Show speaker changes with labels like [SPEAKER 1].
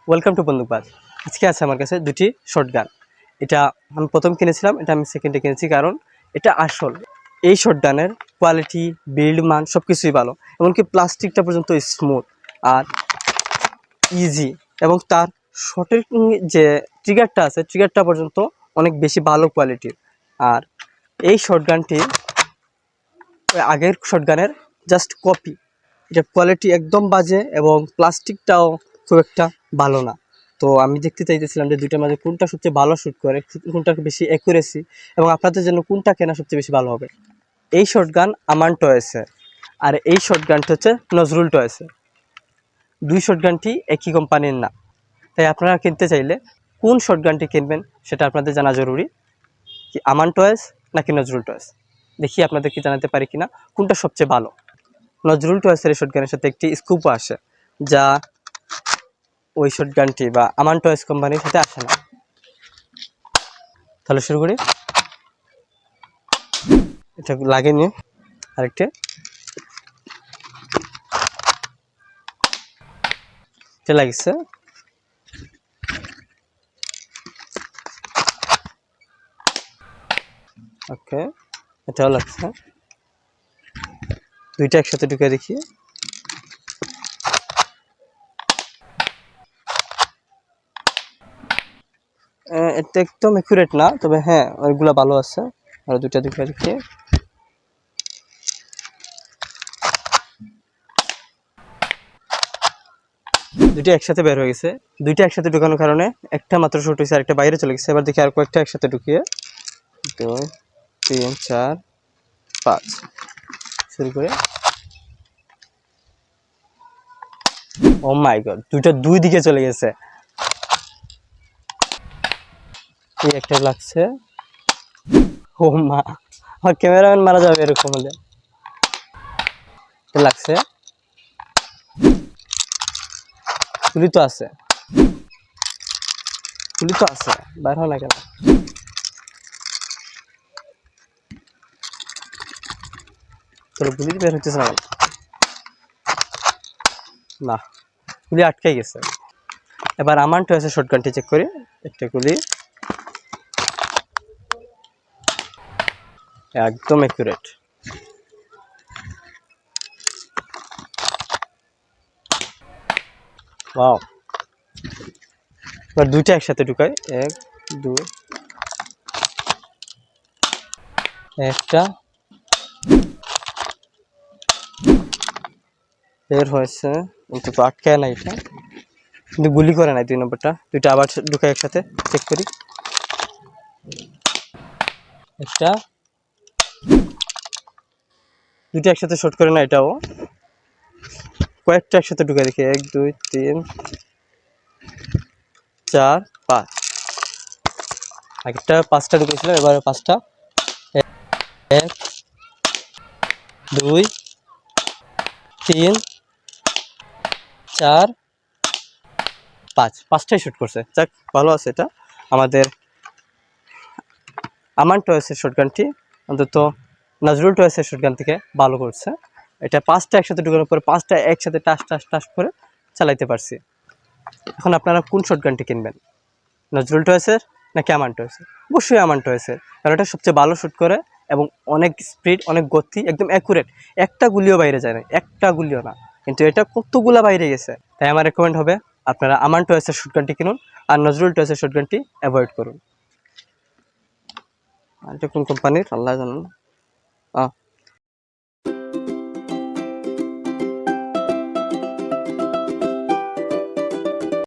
[SPEAKER 1] Welcome to বন্দুকবাজ। আজকে আছে আমার কাছে দুটি শটগান। এটা আমি প্রথম কিনেছিলাম, এটা আমি সেকেন্ডে কিনেছি, কারণ এটা আসল। এই শটগানের কোয়ালিটি, বিল্ড মান সব কিছুই ভালো, এমনকি প্লাস্টিকটা পর্যন্ত স্মুথ আর ইজি, এবং তার শটের যে ট্রিগারটা আছে, ট্রিগারটা পর্যন্ত অনেক বেশি ভালো কোয়ালিটির। আর এই শটগানটি আগের শটগানের জাস্ট কপি। এটা কোয়ালিটি একদম বাজে এবং প্লাস্টিকটাও খুব একটা ভালো না। তো আমি দেখতে চাইতেছিলাম যে দুইটার মাঝে কোনটা সবচেয়ে ভালো শ্যুট করে, কোনটা বেশি অ্যাকুরেসি, এবং আপনাদের জন্য কোনটা কেনা সবচেয়ে বেশি ভালো হবে। এই শটগান আমান টয়েসের, আর এই শটগানটি হচ্ছে নজরুল টয়েসের। দুই শটগানটি একই কোম্পানির না, তাই আপনারা কিনতে চাইলে কোন শটগানটি কিনবেন সেটা আপনাদের জানা জরুরি। কি আমান টয়েস নাকি নজরুল টয়েস, দেখি আপনাদেরকে জানাতে পারি কিনা কোনটা সবচেয়ে ভালো। নজরুল টয়েসের এই শটগানের সাথে একটি স্কুপও আসে, যা ওই শটগানটি বা আমান টয়েস কোম্পানির সাথে আসে না। তাহলে শুরু করি। এটা লাগেনি, আরেকটা এটা লাগিছে। ওকে, এটাও লাগছে। দুইটা একসাথে ঢুকে দেখি। এটা একদম অ্যাকুরেট না, তবে হ্যাঁ ওইগুলো ভালো আছে। আর দুইটা ঢুকে দেখি। দুইটা একসাথে বের হয়ে গেছে। দুইটা একসাথে ঢুকানোর কারণে একটা মাত্র শুট হয়েছে, আরেকটা বাইরে চলে গেছে। এবার দেখি আর কয়েকটা একসাথে ঢুকিয়ে 2 3 4 5 শুরু করে। ও মাই গড, দুইটা দুই দিকে চলে গেছে। এই একটা লাগছে। ও মা, আমার ক্যামেরাম্যান মারা যাবে এরকম হলে। লাগছে, গুলি তো আছে, গুলি তো আছে, বাইর হয় না কেন? তোর গুলি বের হইতেছে না, না গুলি আটকে গেছে। এবার আমার টয়েসে শটগানটি চেক করি। একটা গুলি একদম অ্যাকুরেট। ওয়াও, এবার দুইটা একসাথে ঢুকাই। 1 2, একটা বের হয়েছে, কিন্তু তো আটকায় না এটা, কিন্তু গুলি করে নাই 2 নম্বরটা। দুইটা আবার ঢুকাই একসাথে, চেক করি। একটা, দুইটা একসাথে শট করে না, এটাও কয়েকটা একসাথে ঢুকে দেখি। 1 2 3 4 5, একটা 5টা ঢুকেছিল, এবারে 5টা। 1 2 3 4 5, 5টাই শুট করছে। যাক, ভালো আছে। এটা আমাদের আমান টয়েসের শটগানটি অন্তত নজরুল টয়েসের শটগান থেকে ভালো করছে। এটা 5টা একসাথে ঢুকানোর পরে 5টা একসাথে টাস টাস টাস করে চালাইতে পারছি। এখন আপনারা কোন শটগানটি কিনবেন, নজরুল টয়েসের নাকি আমান টয়েসের? অবশ্যই আমান টয়েসের, কারণ এটা সবচেয়ে ভালো শ্যুট করে এবং অনেক স্পিড, অনেক গতি, একদম অ্যাকুরেট। একটা গুলিও বাইরে যায় না, একটা গুলিও না, কিন্তু এটা কতগুলা বাইরে গেছে। তাই আমার রেকমেন্ড হবে আপনারা আমান টয়েসের শটগানটি কিনুন, আর নজরুল টয়েসের শটগানটি অ্যাভয়েড করুন। আর এটা কোন কোম্পানির আল্লাহ জানেন।